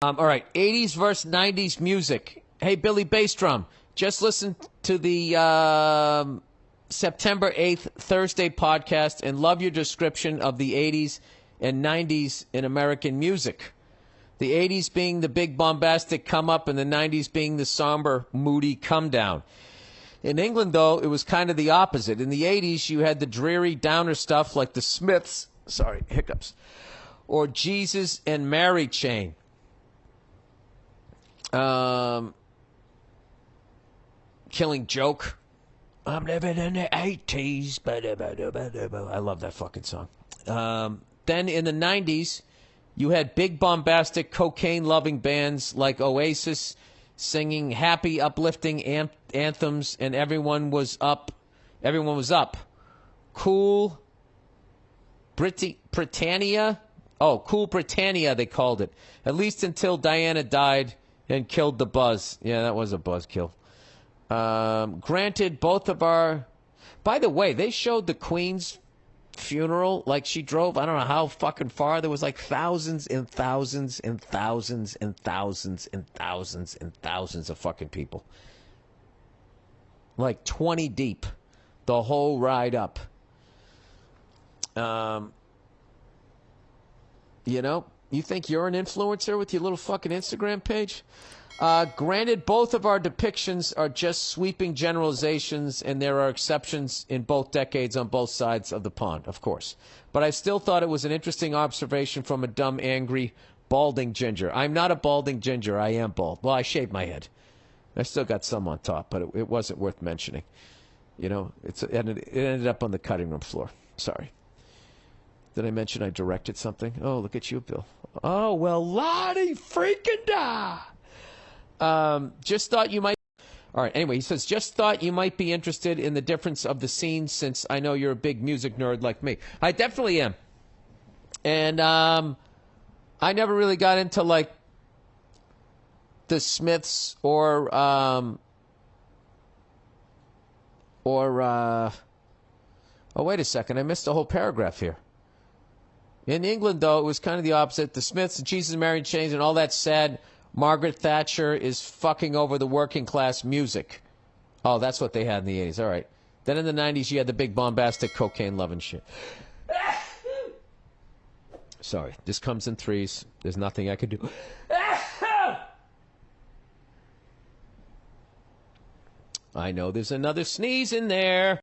All right, 80s versus 90s music. Hey, Billy Bassdrum, just listen to the September 8th Thursday podcast and love your description of the 80s and 90s in American music. The 80s being the big bombastic come up and the 90s being the somber, moody come down. In England, though, it was kind of the opposite. In the 80s, you had the dreary downer stuff like the Smiths, or Jesus and Mary Chain. Killing Joke. I'm living in the 80s. I love that fucking song. Then in the 90s, you had big bombastic cocaine-loving bands like Oasis singing happy, uplifting anthems, and everyone was up. Cool Britannia. Oh, Cool Britannia, they called it. At least until Diana died and killed the buzz. Yeah, that was a buzzkill. Granted, both of our... By the way, they showed the Queen's funeral, like she drove, I don't know how fucking far. There was like thousands and thousands and thousands and thousands and thousands and thousands of fucking people. Like 20 deep. The whole ride up. You know, you think you're an influencer with your little fucking Instagram page? Granted, both of our depictions are just sweeping generalizations, and there are exceptions in both decades on both sides of the pond, of course. But I still thought it was an interesting observation from a dumb, angry, balding ginger. I'm not a balding ginger. I am bald. Well, I shaved my head. I still got some on top, but it wasn't worth mentioning. You know, it ended up on the cutting room floor. Sorry. Did I mention I directed something? Oh, look at you, Bill. Oh, well, Lottie freaking da! Just thought you might... All right, anyway, he says, just thought you might be interested in the difference of the scenes since I know you're a big music nerd like me. I definitely am. And I never really got into, like, the Smiths or oh, wait a second. I missed a whole paragraph here. In England, though, it was kind of the opposite. The Smiths, and Jesus and Mary Chain, and all that sad... Margaret Thatcher is fucking over the working class music. Oh, that's what they had in the 80s. All right. Then in the 90s, you had the big bombastic cocaine-loving shit. Sorry. This comes in threes. There's nothing I could do. I know there's another sneeze in there.